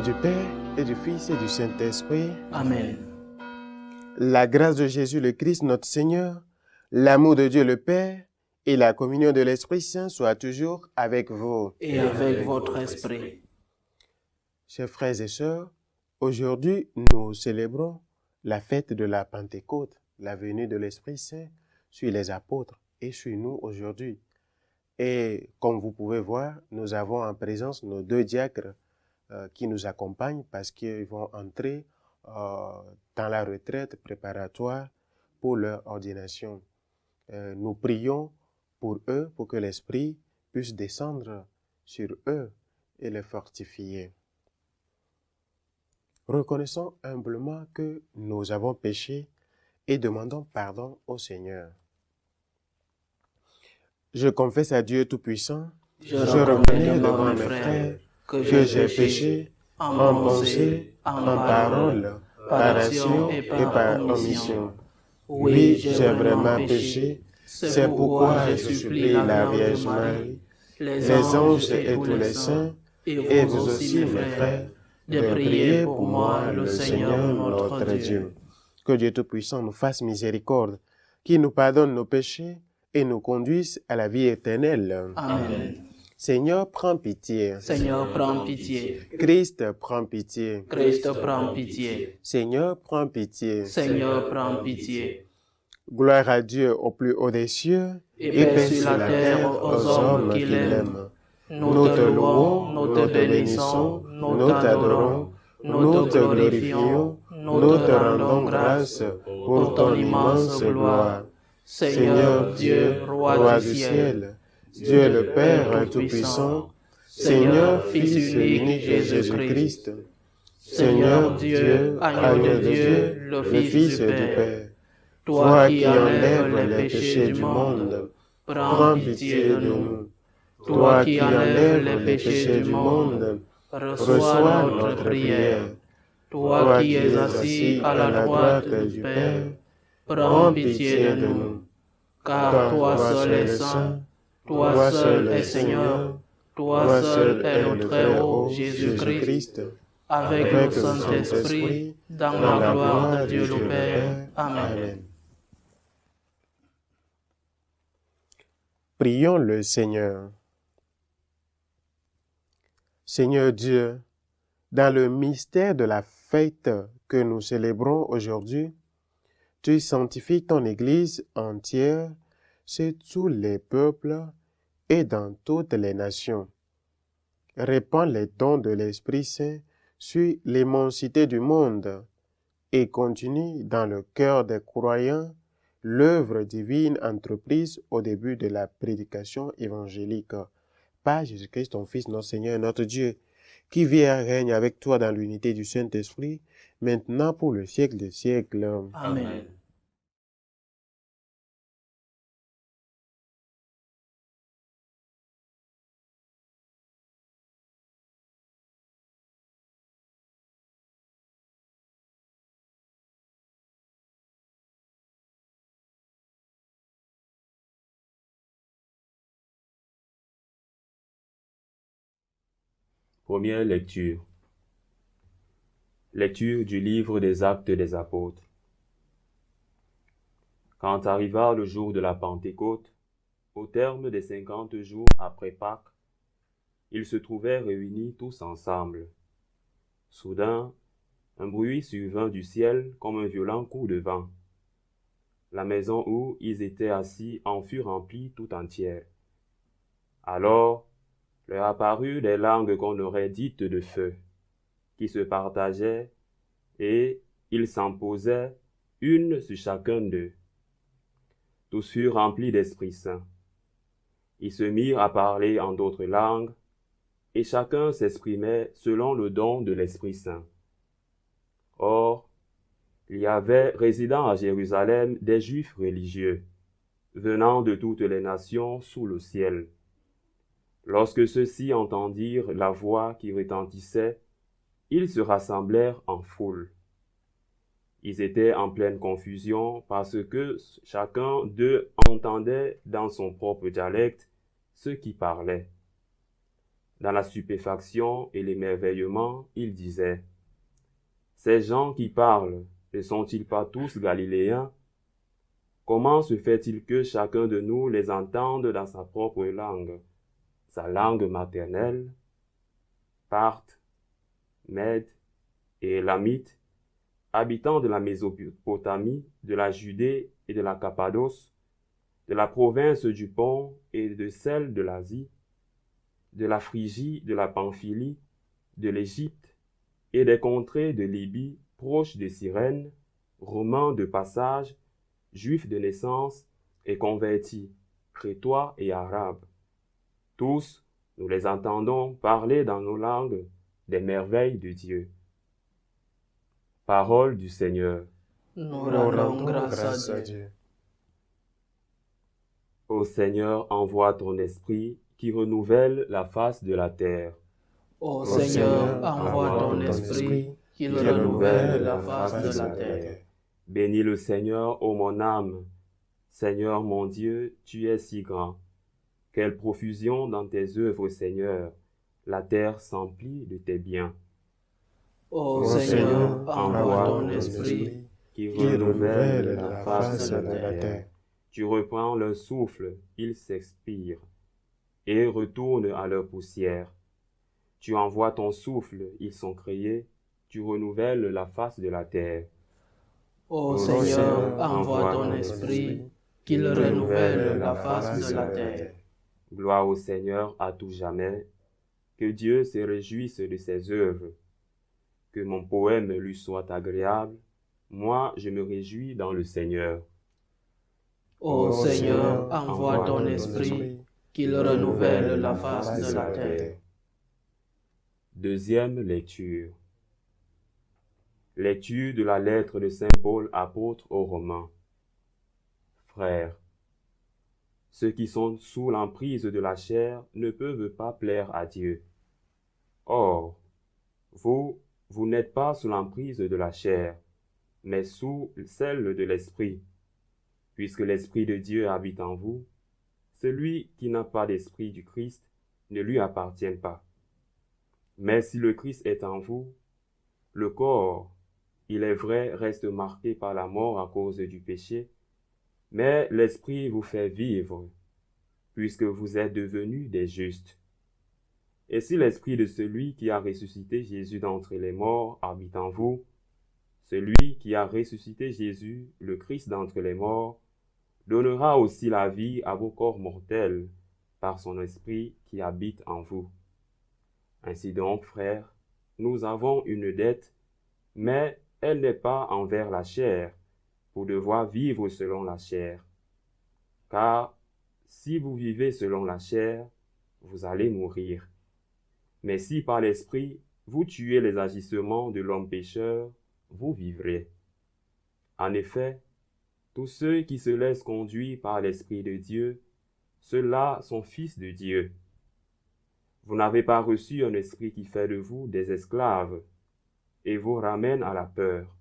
du Père et du Fils et du Saint-Esprit. Amen. La grâce de Jésus le Christ, notre Seigneur, l'amour de Dieu le Père et la communion de l'Esprit Saint soient toujours avec vous. Et avec votre esprit. Chers frères et sœurs, aujourd'hui, nous célébrons la fête de la Pentecôte, la venue de l'Esprit Saint sur les apôtres et sur nous aujourd'hui. Et comme vous pouvez voir, nous avons en présence nos deux diacres qui nous accompagnent parce qu'ils vont entrer dans la retraite préparatoire pour leur ordination. Nous prions pour eux, pour que l'Esprit puisse descendre sur eux et les fortifier. Reconnaissons humblement que nous avons péché et demandons pardon au Seigneur. Je confesse à Dieu Tout-Puissant, je reconnais devant mes frères que j'ai péché en pensée, en parole, par action et par omission. Oui, j'ai vraiment péché, c'est pourquoi je supplie la Vierge Marie, les anges et tous les saints, et vous aussi mes frères, de prier pour moi le Seigneur notre Dieu. Que Dieu Tout-Puissant nous fasse miséricorde, qu'il nous pardonne nos péchés et nous conduise à la vie éternelle. Amen. Seigneur, prends pitié. Seigneur, prends pitié. Christ, prends pitié. Christ, prends pitié. Seigneur, prends pitié. Seigneur, prends pitié. Gloire à Dieu au plus haut des cieux Et paix sur la terre aux hommes qui l'aiment. Nous te louons, nous te bénissons, nous t'adorons, nous te glorifions, nous te rendons grâce pour ton immense gloire. Seigneur Dieu, roi du ciel, Dieu le Père Tout-Puissant, Seigneur Fils unique de Jésus-Christ, Seigneur Dieu, agneau de Dieu, le Fils du Père, toi qui enlèves les péchés du monde, prends pitié de nous. Toi qui enlèves les péchés du monde, reçois notre prière. Toi qui es assis à la droite du Père, prends pitié de nous. Car toi seul es saint, toi seul es Seigneur, toi seul es le Très-Haut Jésus-Christ, avec le Saint-Esprit, dans la gloire de Dieu le Père. Amen. Prions le Seigneur. Seigneur Dieu, dans le mystère de la fête que nous célébrons aujourd'hui, tu sanctifies ton Église entière chez tous les peuples et dans toutes les nations. Répands les dons de l'Esprit Saint sur l'immensité du monde et continue dans le cœur des croyants l'œuvre divine entreprise au début de la prédication évangélique. Par Jésus-Christ, ton Fils, notre Seigneur et notre Dieu, qui vit et règne avec toi dans l'unité du Saint-Esprit, maintenant pour le siècle des siècles. Amen. Première lecture. Lecture du livre des Actes des Apôtres. Quand arriva le jour de la Pentecôte, au terme des 50 jours après Pâques, ils se trouvaient réunis tous ensemble. Soudain, un bruit survint du ciel comme un violent coup de vent. La maison où ils étaient assis en fut remplie tout entière. Alors, leur apparurent des langues qu'on aurait dites de feu, qui se partageaient, et ils s'en posaient une sur chacun d'eux. Tous furent remplis d'Esprit Saint. Ils se mirent à parler en d'autres langues, et chacun s'exprimait selon le don de l'Esprit Saint. Or, il y avait résidant à Jérusalem des Juifs religieux, venant de toutes les nations sous le ciel. Lorsque ceux-ci entendirent la voix qui retentissait, ils se rassemblèrent en foule. Ils étaient en pleine confusion parce que chacun d'eux entendait dans son propre dialecte ceux qui parlaient. Dans la stupéfaction et l'émerveillement, il disait, « Ces gens qui parlent, ne sont-ils pas tous galiléens? Comment se fait-il que chacun de nous les entende dans sa propre langue, sa langue maternelle? Parthes, Mèdes et Élamites, habitants de la Mésopotamie, de la Judée et de la Cappadoce, de la province du Pont et de celle de l'Asie, de la Phrygie, de la Pamphylie, de l'Égypte et des contrées de Libye proches de Cyrène, Romains de passage, Juifs de naissance et convertis, Crétois et Arabes. Tous, nous les entendons parler dans nos langues des merveilles de Dieu. Parole du Seigneur. Nous rendons grâce à Dieu. Ô Seigneur, envoie ton esprit qui renouvelle la face de la terre. Ô Seigneur, envoie ton esprit qui renouvelle la face de la terre. Bénis le Seigneur, ô mon âme. Seigneur mon Dieu, tu es si grand. Quelle profusion dans tes œuvres, Seigneur. La terre s'emplit de tes biens. Ô Seigneur, envoie ton esprit qui renouvelle la face de la terre. Tu reprends leur souffle, ils s'expirent, et retournent à leur poussière. Tu envoies ton souffle, ils sont créés, tu renouvelles la face de la terre. Ô Seigneur, envoie ton esprit, qu'il renouvelle la face de la terre. Gloire au Seigneur à tout jamais, que Dieu se réjouisse de ses œuvres. Que mon poème lui soit agréable, moi je me réjouis dans le Seigneur. Ô Seigneur, envoie ton esprit, qu'il renouvelle la face de la terre. Deuxième lecture. Lecture de la lettre de Saint Paul apôtre aux Romains. Frères, ceux qui sont sous l'emprise de la chair ne peuvent pas plaire à Dieu. Or, vous n'êtes pas sous l'emprise de la chair, mais sous celle de l'esprit. Puisque l'Esprit de Dieu habite en vous, celui qui n'a pas d'esprit du Christ ne lui appartient pas. Mais si le Christ est en vous, le corps, il est vrai, reste marqué par la mort à cause du péché, mais l'Esprit vous fait vivre, puisque vous êtes devenus des justes. Et si l'Esprit de celui qui a ressuscité Jésus d'entre les morts habite en vous, celui qui a ressuscité Jésus, le Christ d'entre les morts, donnera aussi la vie à vos corps mortels par son Esprit qui habite en vous. Ainsi donc, frères, nous avons une dette, mais elle n'est pas envers la chair, pour devoir vivre selon la chair. Car si vous vivez selon la chair, vous allez mourir. Mais si par l'Esprit, vous tuez les agissements de l'homme pécheur, vous vivrez. En effet, tous ceux qui se laissent conduire par l'Esprit de Dieu, ceux-là sont fils de Dieu. Vous n'avez pas reçu un esprit qui fait de vous des esclaves et vous ramène à la peur,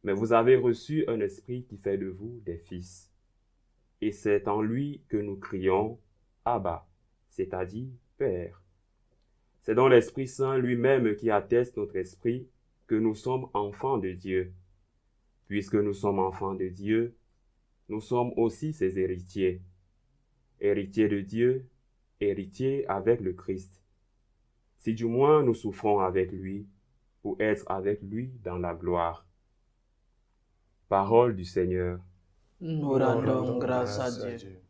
mais vous avez reçu un esprit qui fait de vous des fils. Et c'est en lui que nous crions « Abba », c'est-à-dire « Père ». C'est dans l'Esprit Saint lui-même qui atteste notre esprit que nous sommes enfants de Dieu. Puisque nous sommes enfants de Dieu, nous sommes aussi ses héritiers. Héritiers de Dieu, héritiers avec le Christ. Si du moins nous souffrons avec lui, pour être avec lui dans la gloire. Parole du Seigneur. Nous rendons grâce à Dieu.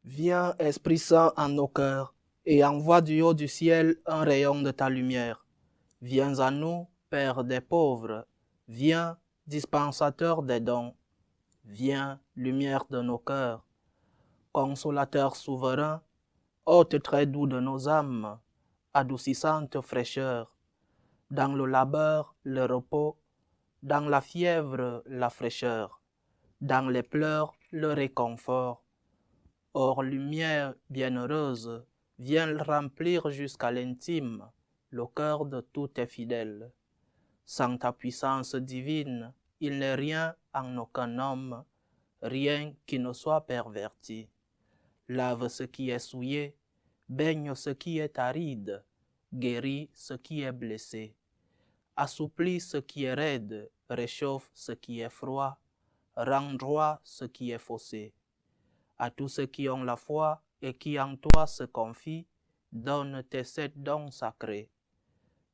Viens, Esprit Saint, en nos cœurs, et envoie du haut du ciel un rayon de ta lumière. Viens à nous, Père des pauvres, viens dispensateur des dons, viens, lumière de nos cœurs, consolateur souverain, hôte très doux de nos âmes, adoucissante fraîcheur, dans le labeur, le repos, dans la fièvre, la fraîcheur, dans les pleurs, le réconfort. Or, lumière bienheureuse, viens remplir jusqu'à l'intime le cœur de tous tes fidèles. Sans ta puissance divine, il n'est rien en aucun homme, rien qui ne soit perverti. Lave ce qui est souillé, baigne ce qui est aride, guéris ce qui est blessé. Assouplis ce qui est raide, réchauffe ce qui est froid, rend droit ce qui est faussé. À tous ceux qui ont la foi et qui en toi se confient, donne tes 7 dons sacrés.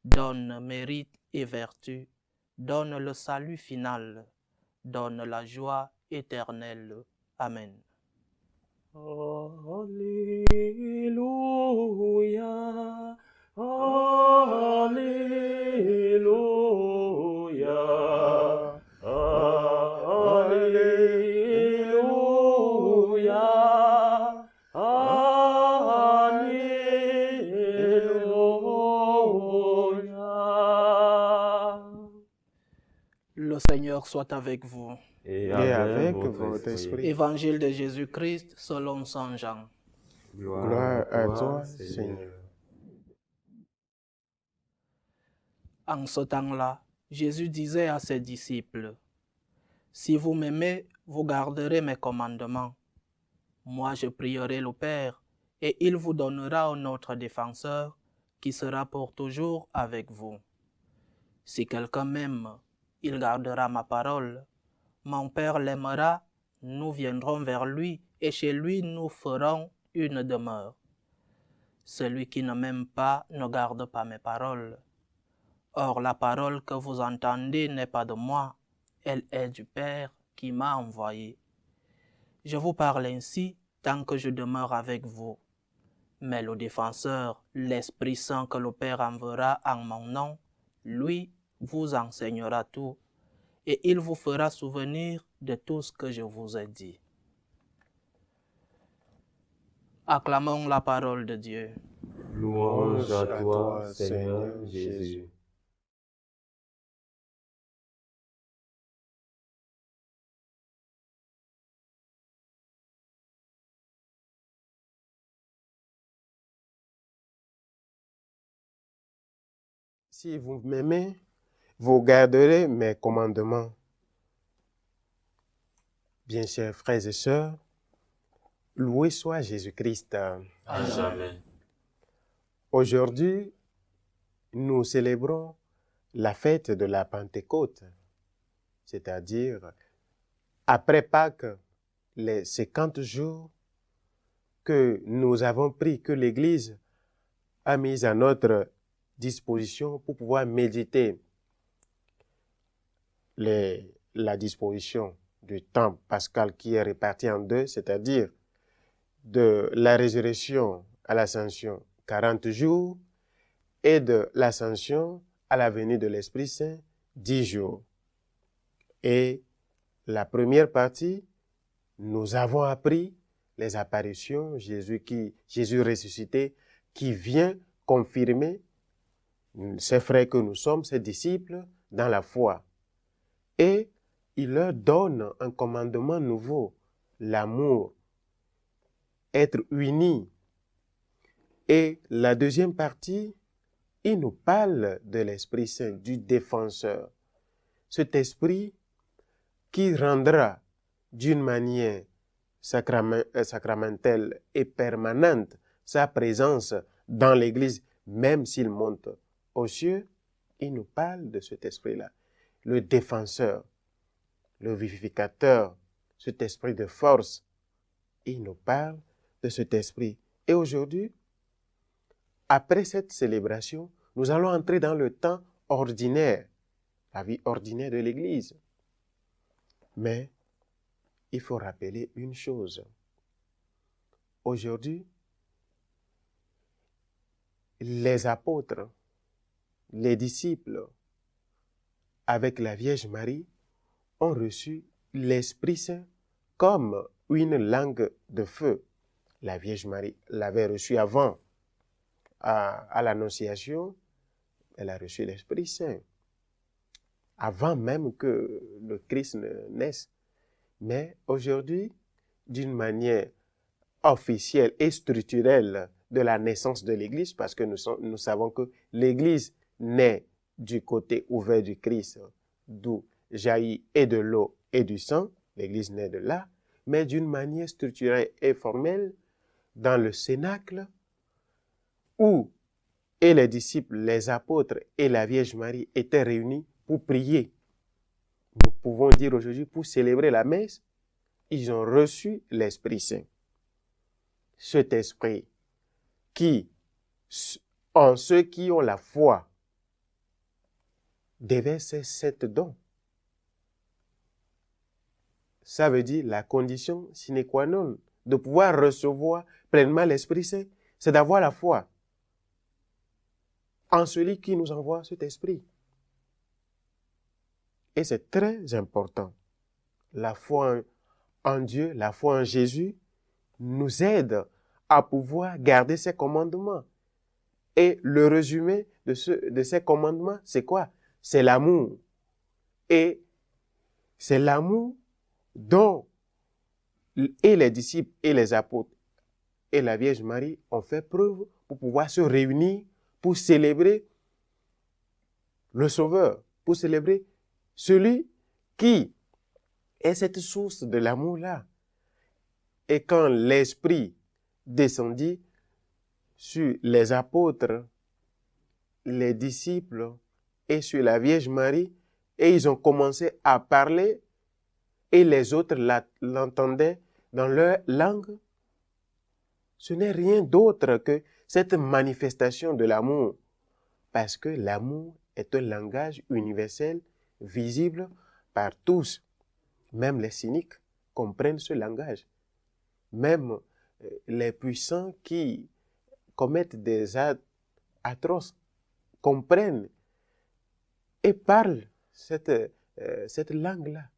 Donne mérite et vertu, donne le salut final, donne la joie éternelle. Amen. Alléluia, Alléluia, Alléluia, Alléluia. Le Seigneur soit avec vous. Et avec votre esprit. Évangile de Jésus-Christ selon Saint Jean. Gloire à toi, Seigneur. En ce temps-là, Jésus disait à ses disciples, « Si vous m'aimez, vous garderez mes commandements. Moi, je prierai le Père, et il vous donnera un autre défenseur qui sera pour toujours avec vous. Si quelqu'un m'aime, il gardera ma parole. Mon Père l'aimera, nous viendrons vers lui, et chez lui nous ferons une demeure. Celui qui ne m'aime pas ne garde pas mes paroles. Or, la parole que vous entendez n'est pas de moi, elle est du Père qui m'a envoyé. Je vous parle ainsi tant que je demeure avec vous. Mais le défenseur, l'Esprit Saint que le Père enverra en mon nom, lui vous enseignera tout, et il vous fera souvenir de tout ce que je vous ai dit. Acclamons la parole de Dieu. Louange à toi, Seigneur Jésus. Si vous m'aimez, vous garderez mes commandements. Bien chers frères et sœurs, loué soit Jésus-Christ. À jamais. Aujourd'hui, nous célébrons la fête de la Pentecôte, c'est-à-dire après Pâques, les 50 jours que nous avons pris, que l'Église a mis à notre disposition pour pouvoir méditer la disposition du temps pascal qui est réparti en deux, c'est-à-dire de la résurrection à l'ascension, 40 jours, et de l'ascension à la venue de l'Esprit Saint, 10 jours. Et la première partie, nous avons appris les apparitions, Jésus ressuscité, qui vient confirmer ces frères que nous sommes, ces disciples, dans la foi. Et il leur donne un commandement nouveau, l'amour, être unis. Et la deuxième partie, il nous parle de l'Esprit Saint, du défenseur. Cet esprit qui rendra d'une manière sacramentelle et permanente sa présence dans l'Église, même s'il monte aux cieux, il nous parle de cet esprit-là. Le défenseur, le vivificateur, cet esprit de force, il nous parle de cet esprit. Et aujourd'hui, après cette célébration, nous allons entrer dans le temps ordinaire, la vie ordinaire de l'Église. Mais il faut rappeler une chose. Aujourd'hui, les apôtres, les disciples, avec la Vierge Marie, ont reçu l'Esprit Saint comme une langue de feu. La Vierge Marie l'avait reçu avant à l'Annonciation, elle a reçu l'Esprit Saint avant même que le Christ ne naisse. Mais aujourd'hui, d'une manière officielle et structurelle de la naissance de l'Église, parce que nous savons que l'Église naît du côté ouvert du Christ, d'où jaillit et de l'eau et du sang, l'Église naît de là, mais d'une manière structurelle et formelle, dans le cénacle, où et les disciples, les apôtres et la Vierge Marie étaient réunis pour prier. Nous pouvons dire aujourd'hui, pour célébrer la messe, ils ont reçu l'Esprit Saint. Cet Esprit qui, en ceux qui ont la foi, déverse sept dons. Ça veut dire la condition sine qua non de pouvoir recevoir pleinement l'Esprit Saint, c'est d'avoir la foi en celui qui nous envoie cet Esprit. Et c'est très important. La foi en Dieu, la foi en Jésus, nous aide à pouvoir garder ses commandements. Et le résumé de ces commandements, c'est quoi? C'est l'amour. Et c'est l'amour dont et les disciples et les apôtres et la Vierge Marie ont fait preuve pour pouvoir se réunir, pour célébrer le Sauveur, pour célébrer celui qui est cette source de l'amour-là. Et quand l'Esprit descendit sur les apôtres, les disciples et sur la Vierge Marie, et ils ont commencé à parler, et les autres l'entendaient dans leur langue, ce n'est rien d'autre que cette manifestation de l'amour, parce que l'amour est un langage universel, visible par tous. Même les cyniques comprennent ce langage. Même les puissants qui commettent des actes atroces comprennent et parlent cette langue-là.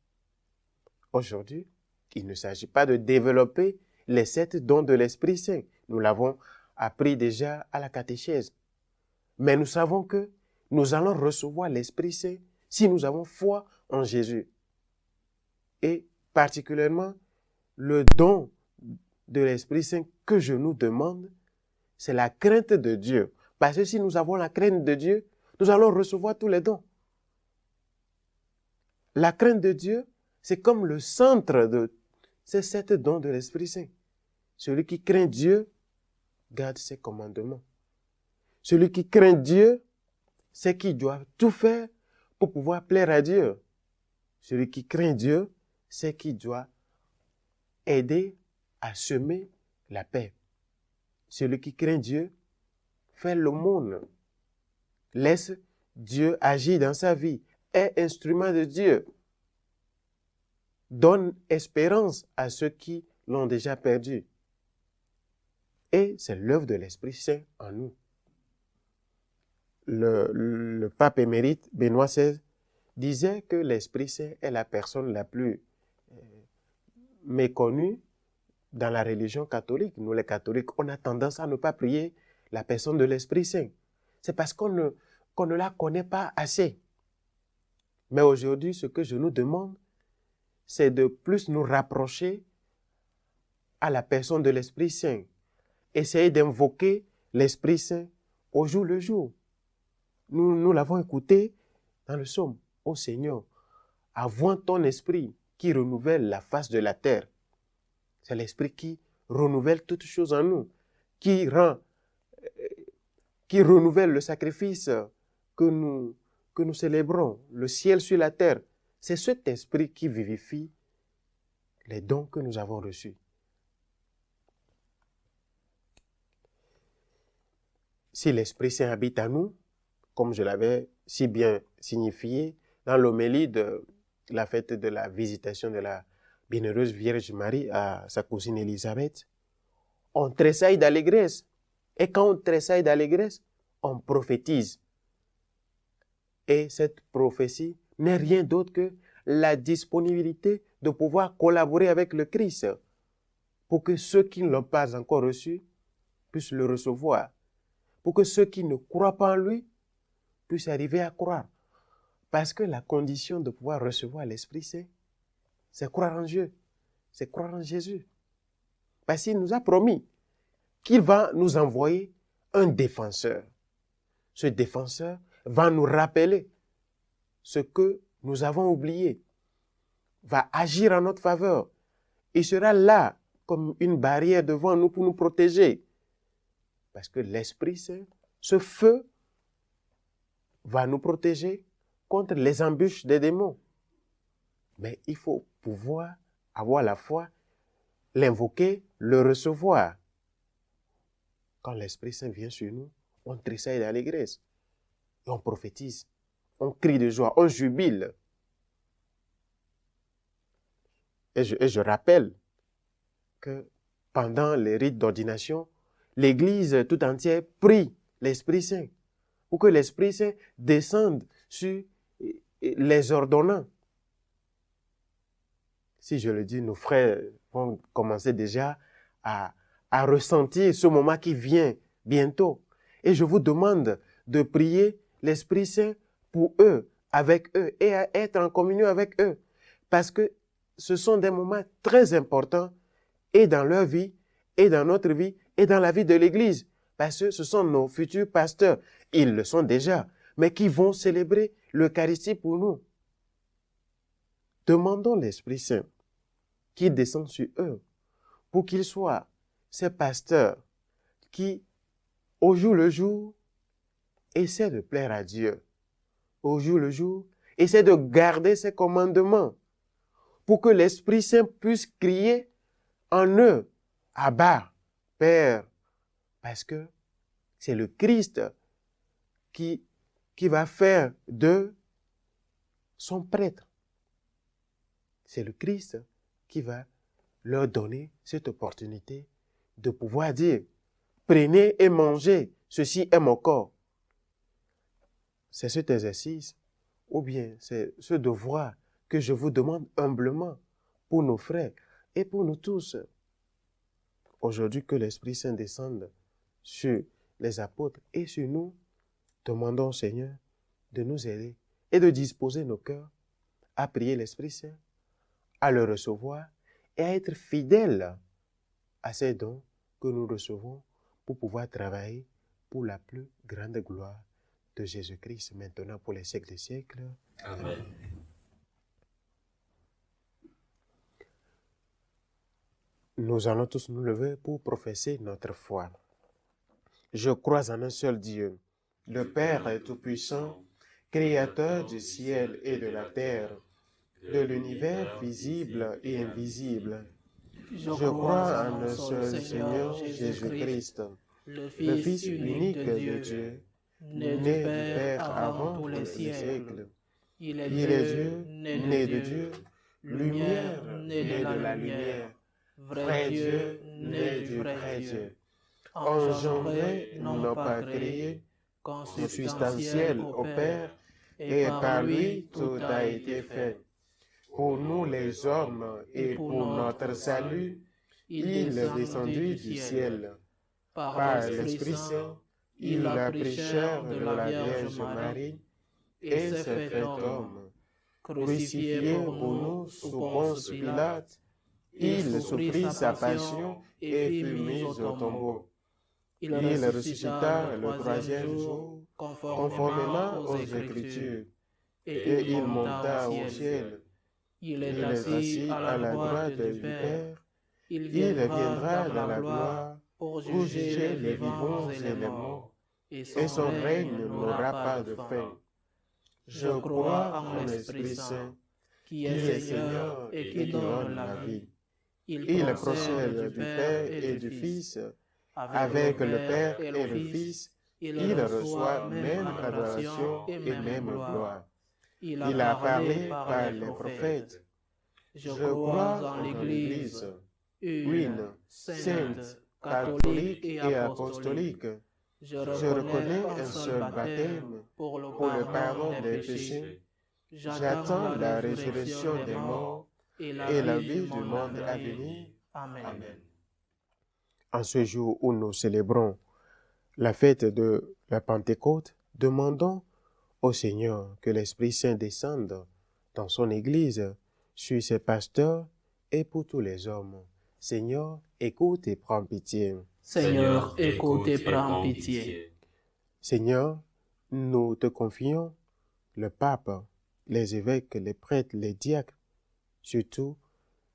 Aujourd'hui, il ne s'agit pas de développer les 7 dons de l'Esprit Saint. Nous l'avons appris déjà à la catéchèse. Mais nous savons que nous allons recevoir l'Esprit Saint si nous avons foi en Jésus. Et particulièrement, le don de l'Esprit Saint que je nous demande, c'est la crainte de Dieu. Parce que si nous avons la crainte de Dieu, nous allons recevoir tous les dons. La crainte de Dieu, c'est comme le centre de ces 7 dons de l'Esprit Saint. Celui qui craint Dieu garde ses commandements. Celui qui craint Dieu, c'est qu'il doit tout faire pour pouvoir plaire à Dieu. Celui qui craint Dieu, c'est qu'il doit aider à semer la paix. Celui qui craint Dieu fait l'aumône, laisse Dieu agir dans sa vie, est instrument de Dieu, donne espérance à ceux qui l'ont déjà perdu. Et c'est l'œuvre de l'Esprit Saint en nous. Le pape émérite Benoît XVI disait que l'Esprit Saint est la personne la plus méconnue dans la religion catholique. Nous, les catholiques, on a tendance à ne pas prier la personne de l'Esprit Saint. C'est parce qu'on ne la connaît pas assez. Mais aujourd'hui, ce que je nous demande, c'est de plus nous rapprocher à la personne de l'Esprit Saint. Essayer d'invoquer l'Esprit Saint au jour le jour. Nous l'avons écouté dans le psaume. Ô Seigneur, avons ton esprit qui renouvelle la face de la terre. C'est l'esprit qui renouvelle toutes choses en nous, qui renouvelle le sacrifice que nous célébrons, le ciel sur la terre. C'est cet esprit qui vivifie les dons que nous avons reçus. Si l'Esprit Saint habite en nous, comme je l'avais si bien signifié dans l'homélie de la fête de la visitation de la bienheureuse Vierge Marie à sa cousine Élisabeth, on tressaille d'allégresse. Et quand on tressaille d'allégresse, on prophétise. Et cette prophétie n'est rien d'autre que la disponibilité de pouvoir collaborer avec le Christ pour que ceux qui ne l'ont pas encore reçu puissent le recevoir, pour que ceux qui ne croient pas en lui puissent arriver à croire. Parce que la condition de pouvoir recevoir l'Esprit Saint, c'est croire en Dieu, c'est croire en Jésus. Parce qu'il nous a promis qu'il va nous envoyer un défenseur. Ce défenseur va nous rappeler ce que nous avons oublié, va agir en notre faveur. Il sera là comme une barrière devant nous pour nous protéger. Parce que l'Esprit Saint, ce feu, va nous protéger contre les embûches des démons. Mais il faut pouvoir avoir la foi, l'invoquer, le recevoir. Quand l'Esprit Saint vient sur nous, on tressaille d'allégresse. Et on prophétise, on crie de joie, on jubile. Et je rappelle que pendant les rites d'ordination, l'Église tout entière prie l'Esprit Saint pour que l'Esprit Saint descende sur les ordonnants. Si je le dis, nos frères vont commencer déjà à ressentir ce moment qui vient bientôt. Et je vous demande de prier l'Esprit Saint pour eux, avec eux, et à être en communion avec eux. Parce que ce sont des moments très importants, et dans leur vie, et dans notre vie, et dans la vie de l'Église. Parce que ce sont nos futurs pasteurs. Ils le sont déjà, mais qui vont célébrer l'Eucharistie pour nous. Demandons l'Esprit Saint qui descend sur eux pour qu'ils soient ces pasteurs qui, au jour le jour, essaient de plaire à Dieu. Au jour le jour, essaient de garder ses commandements pour que l'Esprit Saint puisse crier en eux, Abba, Père, parce que c'est le Christ qui va faire d'eux son prêtre. C'est le Christ qui va leur donner cette opportunité de pouvoir dire, prenez et mangez, ceci est mon corps. C'est cet exercice, ou bien c'est ce devoir que je vous demande humblement pour nos frères et pour nous tous. Aujourd'hui, que l'Esprit Saint descende sur les apôtres et sur nous, demandons au Seigneur de nous aider et de disposer nos cœurs à prier l'Esprit Saint, à le recevoir et à être fidèles à ces dons que nous recevons pour pouvoir travailler pour la plus grande gloire de Jésus-Christ, maintenant pour les siècles des siècles. Amen. Nous allons tous nous lever pour professer notre foi. Je crois en un seul Dieu, le Père Tout-Puissant, Créateur du ciel et de la terre, de l'univers visible et invisible. Je crois en un seul Seigneur Jésus-Christ, le Fils unique de Dieu, né du Père avant tous les siècles. Il est Dieu, né de Dieu, lumière, né de la lumière, vrai Dieu, né du vrai Dieu, engendré, non pas créé, consubstantiel au Père, et par lui tout a été fait. Pour nous les hommes et pour notre salut, il est descendu du ciel. Par l'Esprit Saint, il a pris chair de la Vierge Marie et s'est fait homme. Crucifié pour nous sous Ponce Pilate, il souffrit sa passion et fut mis au tombeau. Il ressuscita le troisième jour, conformément aux Écritures, et il monta au ciel. Il est assis à la droite du Père. Il viendra dans la gloire pour juger les vivants et les morts, et son règne n'aura pas de fin. Je crois en l'Esprit Saint, qui est Seigneur et qui donne la vie. Il procède du Père et du Fils. Avec le Père et le Fils, il reçoit même adoration et même gloire. Il a parlé par les prophètes. Je crois en l'Église, une, sainte, catholique et apostolique. Je reconnais un seul baptême pour le pardon des péchés. J'attends la résurrection des morts et la vie du monde à venir. Amen. Amen. En ce jour où nous célébrons la fête de la Pentecôte, demandons au Seigneur que l'Esprit Saint descende dans son Église, sur ses pasteurs et pour tous les hommes. Seigneur, écoute et prends pitié. Seigneur, écoute et prends pitié. Seigneur, nous te confions le pape, les évêques, les prêtres, les diacres, surtout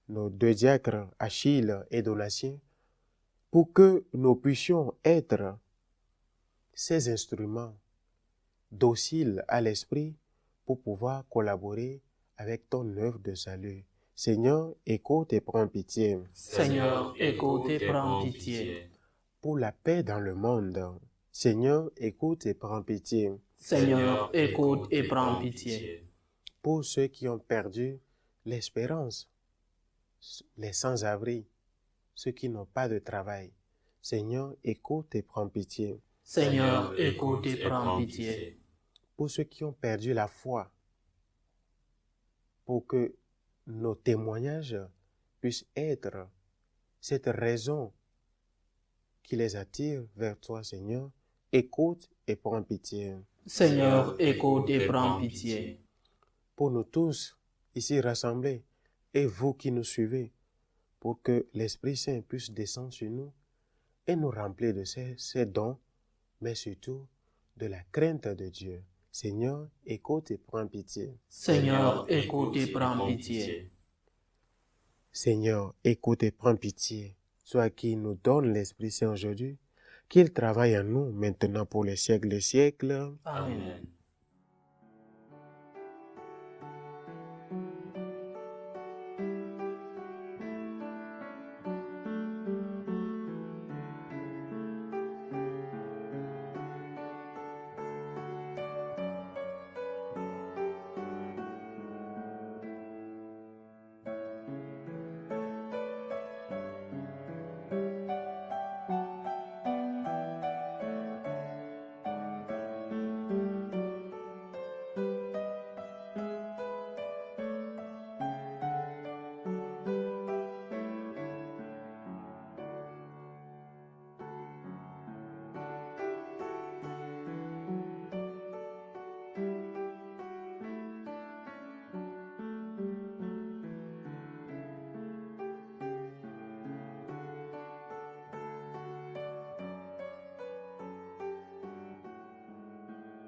nos 2 diacres, Achille et Donatien, pour que nous puissions être ces instruments dociles à l'esprit pour pouvoir collaborer avec ton œuvre de salut. Seigneur, écoute et prends pitié. Seigneur, écoute et prends pitié. Pour la paix dans le monde, Seigneur, écoute et prends pitié. Seigneur, écoute et prends pitié. Pour ceux qui ont perdu l'espérance, les sans-abri, ceux qui n'ont pas de travail, Seigneur, écoute et prends pitié. Seigneur, écoute et prends pitié. Pour ceux qui ont perdu la foi, pour que nos témoignages puissent être cette raison qui les attire vers toi, Seigneur, écoute et prends pitié. Seigneur, écoute et prends pitié. Pour nous tous ici rassemblés et vous qui nous suivez, pour que l'Esprit Saint puisse descendre sur nous et nous remplir de ses dons, mais surtout de la crainte de Dieu. Seigneur, écoute et prends pitié. Seigneur, écoute et prends pitié. Seigneur, écoute et prends pitié. Toi qui nous donne l'Esprit Saint aujourd'hui, qu'il travaille en nous maintenant pour les siècles des siècles. Amen.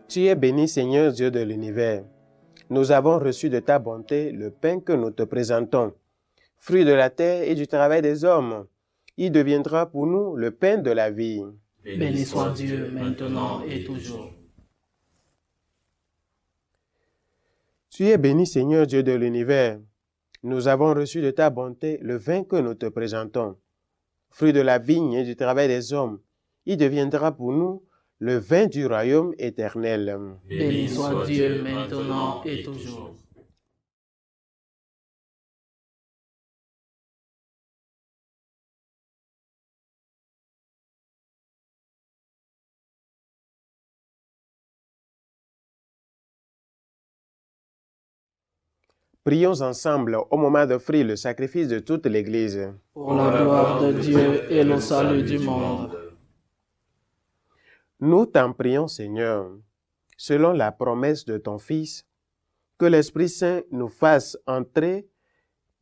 Tu es béni, Seigneur Dieu de l'univers. Nous avons reçu de ta bonté le pain que nous te présentons, fruit de la terre et du travail des hommes. Il deviendra pour nous le pain de la vie. Béni soit Dieu maintenant et toujours. Tu es béni, Seigneur Dieu de l'univers. Nous avons reçu de ta bonté le vin que nous te présentons, fruit de la vigne et du travail des hommes. Il deviendra pour nous le vin du royaume éternel. Béni soit Dieu maintenant et toujours. Prions ensemble au moment d'offrir le sacrifice de toute l'Église. Pour la gloire de Dieu et le salut du monde. Nous t'en prions, Seigneur, selon la promesse de ton Fils, que l'Esprit Saint nous fasse entrer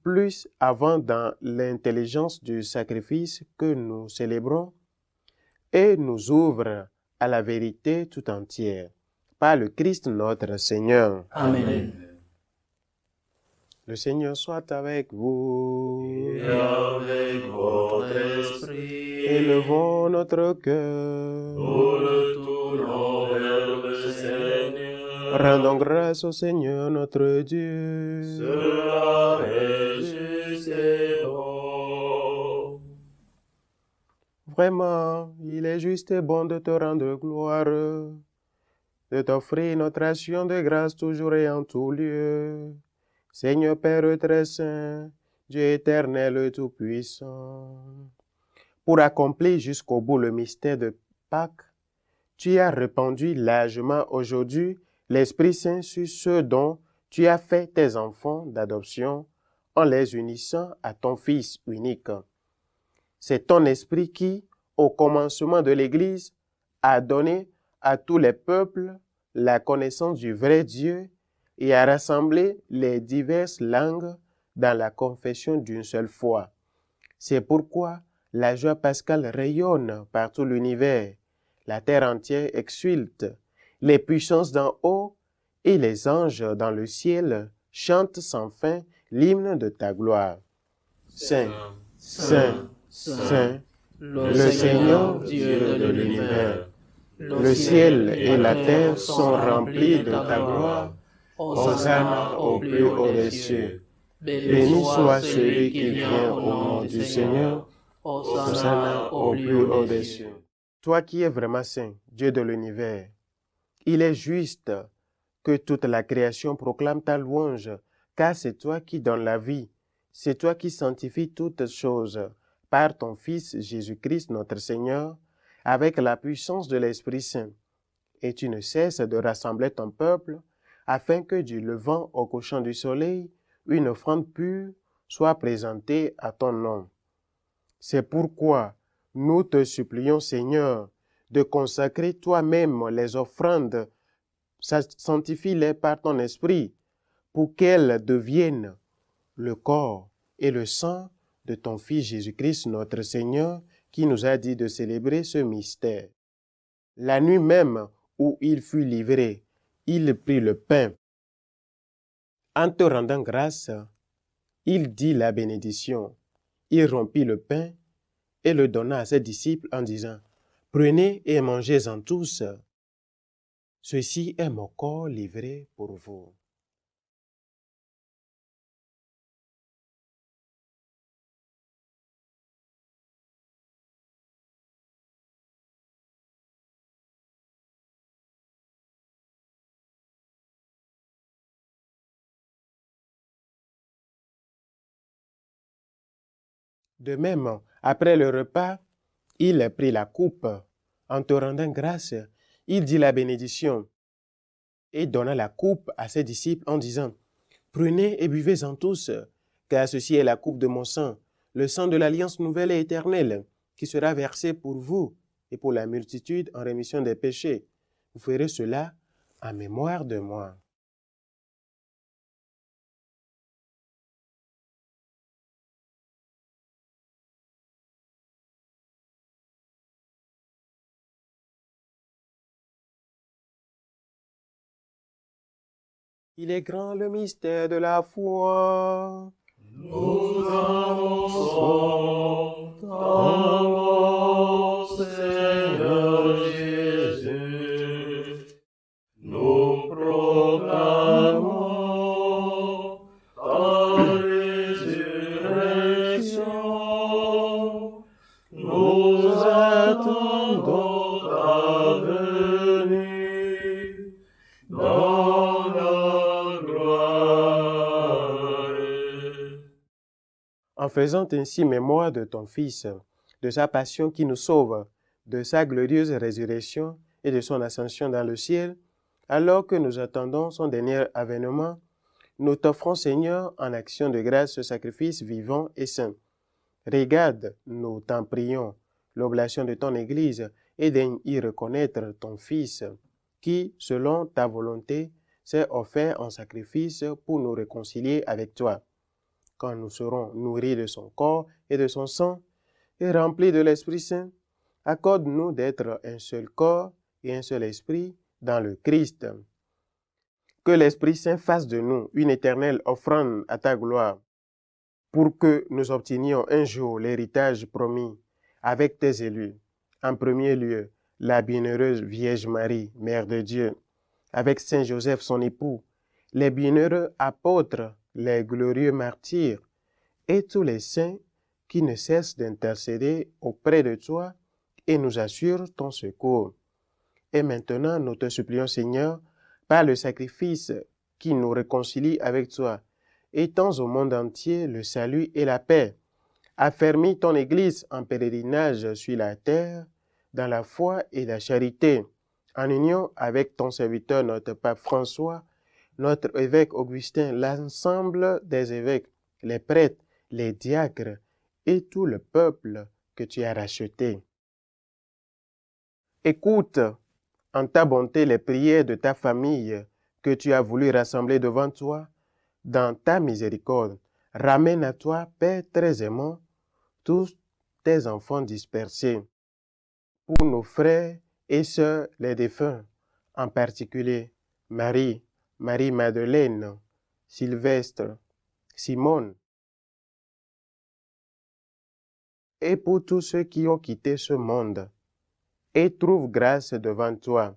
plus avant dans l'intelligence du sacrifice que nous célébrons et nous ouvre à la vérité tout entière. Par le Christ notre Seigneur. Amen. Le Seigneur soit avec vous. Et avec votre esprit. Élevons notre cœur. Nous le tournons vers le Seigneur. Rendons grâce au Seigneur notre Dieu. Cela est juste et bon. Vraiment, il est juste et bon de te rendre gloire, de t'offrir notre action de grâce toujours et en tout lieu. Seigneur Père très saint, Dieu éternel et tout-puissant, pour accomplir jusqu'au bout le mystère de Pâques, tu as répandu largement aujourd'hui l'Esprit Saint sur ceux dont tu as fait tes enfants d'adoption en les unissant à ton Fils unique. C'est ton esprit qui, au commencement de l'Église, a donné à tous les peuples la connaissance du vrai Dieu et a rassemblé les diverses langues dans la confession d'une seule foi. C'est pourquoi la joie pascale rayonne par tout l'univers, la terre entière exulte, les puissances d'en haut et les anges dans le ciel chantent sans fin l'hymne de ta gloire. Saint, Saint, Saint, le Seigneur Dieu de l'univers, le ciel et la terre sont remplis de ta gloire. Hosanna au plus haut des cieux. Béni soit celui qui vient au nom du Seigneur. Hosanna au plus haut des cieux. Toi qui es vraiment saint, Dieu de l'univers, il est juste que toute la création proclame ta louange, car c'est toi qui donnes la vie, c'est toi qui sanctifies toutes choses par ton Fils Jésus-Christ notre Seigneur, avec la puissance de l'Esprit Saint. Et tu ne cesses de rassembler ton peuple, afin que du levant au couchant du soleil, une offrande pure soit présentée à ton nom. C'est pourquoi nous te supplions, Seigneur, de consacrer toi-même les offrandes, sanctifie-les par ton esprit, pour qu'elles deviennent le corps et le sang de ton Fils Jésus-Christ notre Seigneur, qui nous a dit de célébrer ce mystère. La nuit même où il fut livré, il prit le pain. En te rendant grâce, il dit la bénédiction. Il rompit le pain et le donna à ses disciples en disant, « Prenez et mangez-en tous. Ceci est mon corps livré pour vous. » De même, après le repas, il prit la coupe. En te rendant grâce, il dit la bénédiction et donna la coupe à ses disciples en disant, « Prenez et buvez-en tous, car ceci est la coupe de mon sang, le sang de l'alliance nouvelle et éternelle, qui sera versé pour vous et pour la multitude en rémission des péchés. Vous ferez cela en mémoire de moi. » Il est grand le mystère de la foi. Nous annonçons ton nom, Seigneur Jésus. Nous proclamons ta résurrection. Nous attendons ta venue. Dans la gloire. En faisant ainsi mémoire de ton Fils, de sa passion qui nous sauve, de sa glorieuse résurrection et de son ascension dans le ciel, alors que nous attendons son dernier avènement, nous t'offrons, Seigneur, en action de grâce ce sacrifice vivant et saint. Regarde, nous t'en prions, l'oblation de ton Église et daigne y reconnaître ton Fils, qui, selon ta volonté, s'est offert en sacrifice pour nous réconcilier avec toi. Quand nous serons nourris de son corps et de son sang, et remplis de l'Esprit Saint, accorde-nous d'être un seul corps et un seul esprit dans le Christ. Que l'Esprit Saint fasse de nous une éternelle offrande à ta gloire, pour que nous obtenions un jour l'héritage promis avec tes élus. En premier lieu, la bienheureuse Vierge Marie, Mère de Dieu, avec Saint Joseph son époux, les bienheureux apôtres, les glorieux martyrs, et tous les saints qui ne cessent d'intercéder auprès de toi et nous assurent ton secours. Et maintenant, nous te supplions, Seigneur, par le sacrifice qui nous réconcilie avec toi, étends au monde entier le salut et la paix. Affermis ton Église en pèlerinage sur la terre, dans la foi et la charité, en union avec ton serviteur, notre Pape François, notre évêque Augustin, l'ensemble des évêques, les prêtres, les diacres et tout le peuple que tu as racheté. Écoute en ta bonté les prières de ta famille que tu as voulu rassembler devant toi dans ta miséricorde. Ramène à toi, Père très aimant, tous tes enfants dispersés. Pour nos frères et sœurs les défunts, en particulier Marie, Marie-Madeleine, Sylvestre, Simone, et pour tous ceux qui ont quitté ce monde, et trouvent grâce devant toi.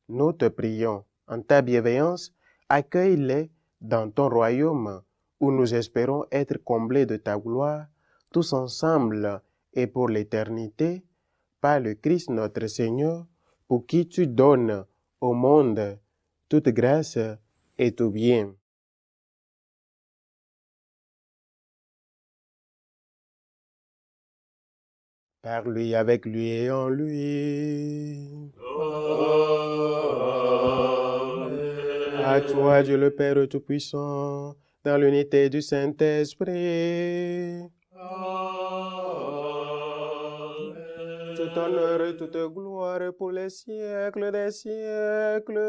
Nous te prions, en ta bienveillance, accueille-les dans ton royaume, où nous espérons être comblés de ta gloire, tous ensemble et pour l'éternité, par le Christ notre Seigneur, pour qui tu donnes au monde toute grâce et tout bien. Par lui, avec lui et en lui. À toi, Dieu le Père Tout-Puissant, dans l'unité du Saint-Esprit. Tout honneur et toute gloire pour les siècles des siècles.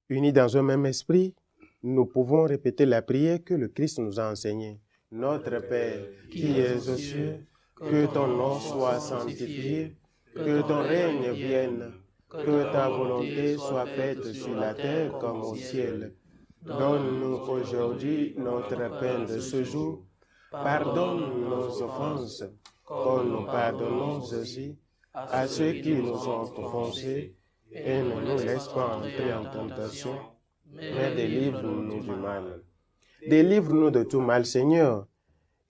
Unis dans un même esprit, nous pouvons répéter la prière que le Christ nous a enseignée. Notre Père, qui es aux cieux, que ton nom soit sanctifié, que ton règne vienne, que ta volonté soit faite sur la terre comme au ciel. Donne-nous aujourd'hui notre pain de ce jour. Pardonne nos offenses, comme nous pardonnons aussi à ceux qui nous ont offensés, et ne nous laisse pas entrer en tentation, mais délivre-nous du mal. Délivre-nous de tout mal, Seigneur,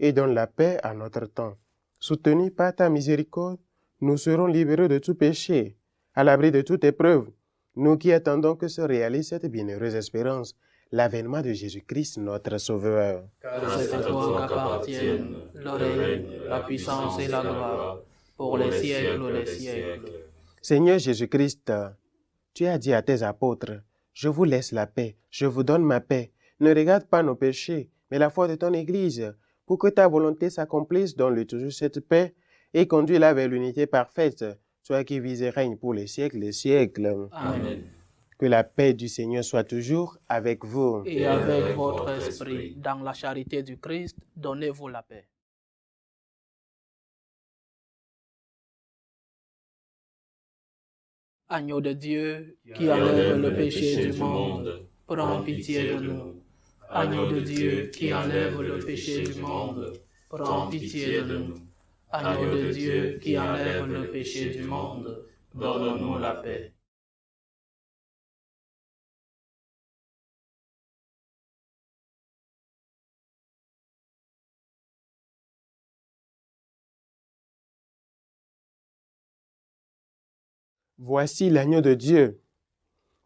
et donne la paix à notre temps. Soutenus par ta miséricorde, nous serons libérés de tout péché, à l'abri de toute épreuve, nous qui attendons que se réalise cette bienheureuse espérance, l'avènement de Jésus-Christ, notre Sauveur. Car c'est à toi qu'appartiennent le règne, la puissance et la gloire, pour les siècles des siècles. Seigneur Jésus-Christ, tu as dit à tes apôtres, « Je vous laisse la paix, je vous donne ma paix. Ne regarde pas nos péchés, mais la foi de ton Église, pour que ta volonté s'accomplisse, donne-lui toujours cette paix et conduis-la vers l'unité parfaite, toi qui vis et règne pour les siècles des siècles. » Amen. Que la paix du Seigneur soit toujours avec vous. Et avec votre esprit, dans la charité du Christ, donnez-vous la paix. Agneau de Dieu, qui enlève le péché du monde, prends pitié de nous. Agneau de Dieu, qui enlève le péché du monde, prends pitié de nous. Agneau de Dieu, qui enlève le péché du monde, donne-nous la paix. Voici l'agneau de Dieu.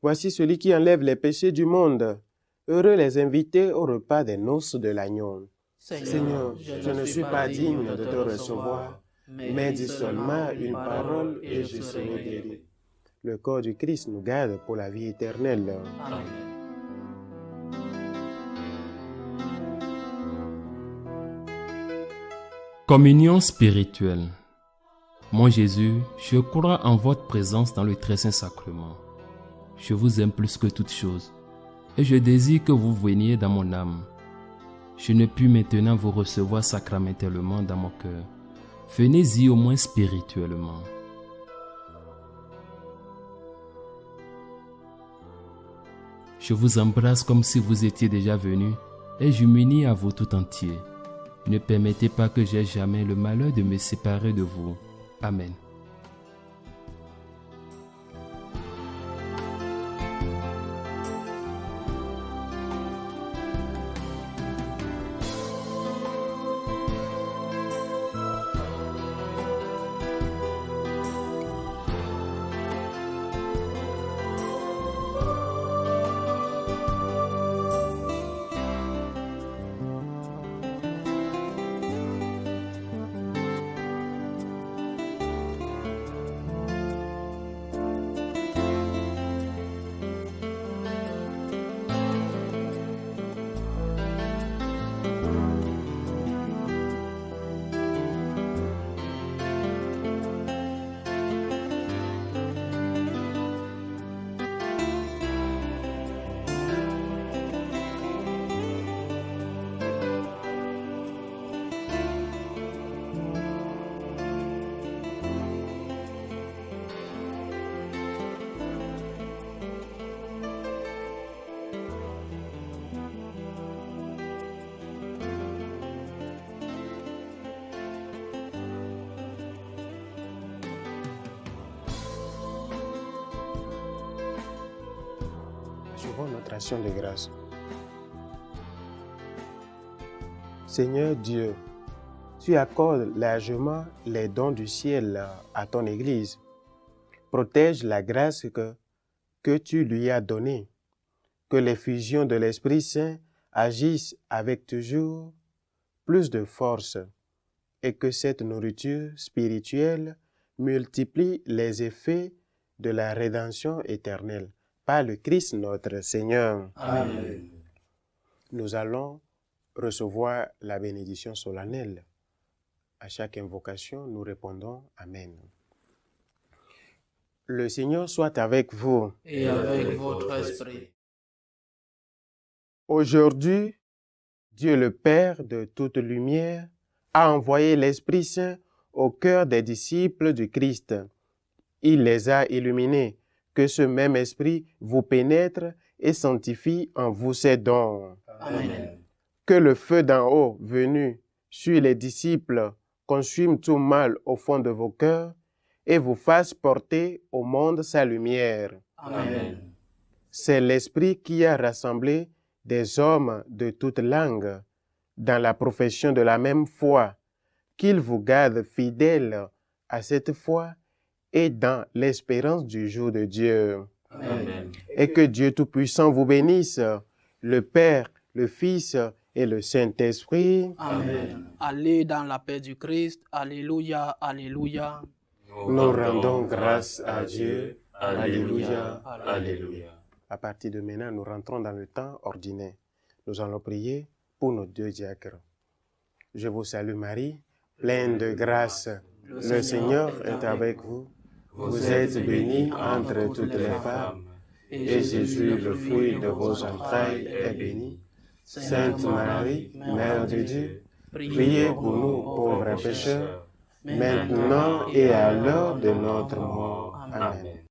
Voici celui qui enlève les péchés du monde. Heureux les invités au repas des noces de l'agneau. Seigneur, je ne suis pas digne de te recevoir, mais dis seulement une parole et je serai guéri. Le corps du Christ nous garde pour la vie éternelle. Amen. Communion spirituelle. Mon Jésus, je crois en votre présence dans le très saint sacrement. Je vous aime plus que toute chose, et je désire que vous veniez dans mon âme. Je ne puis maintenant vous recevoir sacramentellement dans mon cœur. Venez-y au moins spirituellement. Je vous embrasse comme si vous étiez déjà venu, et je m'unis à vous tout entier. Ne permettez pas que j'aie jamais le malheur de me séparer de vous. Amen. Poursuivons notre action de grâce. Seigneur Dieu, tu accordes largement les dons du ciel à ton Église. Protège la grâce que tu lui as donnée. Que l'effusion de l'Esprit Saint agisse avec toujours plus de force et que cette nourriture spirituelle multiplie les effets de la rédemption éternelle. Par le Christ notre Seigneur. Amen. Nous allons recevoir la bénédiction solennelle. À chaque invocation, nous répondons Amen. Le Seigneur soit avec vous. Et avec votre esprit. Aujourd'hui, Dieu le Père de toute lumière a envoyé l'Esprit Saint au cœur des disciples du Christ. Il les a illuminés. Que ce même Esprit vous pénètre et sanctifie en vous ses dons. Amen. Que le feu d'en haut venu sur les disciples consume tout mal au fond de vos cœurs et vous fasse porter au monde sa lumière. Amen. C'est l'Esprit qui a rassemblé des hommes de toutes langues dans la profession de la même foi, qu'il vous garde fidèles à cette foi et dans l'espérance du jour de Dieu. Amen. Et que Dieu Tout-Puissant vous bénisse, le Père, le Fils et le Saint-Esprit. Amen. Allez dans la paix du Christ. Alléluia, alléluia. Nous rendons grâce à Dieu. Alléluia, alléluia. À partir de maintenant, nous rentrons dans le temps ordinaire. Nous allons prier pour nos deux diacres. Je vous salue Marie, pleine de grâce. Le Seigneur est avec vous. Vous êtes bénie entre toutes les femmes, et Jésus, le fruit de vos entrailles, est béni. Sainte Marie, Mère de Dieu, priez pour nous pauvres pécheurs, maintenant et à l'heure de notre mort. Amen.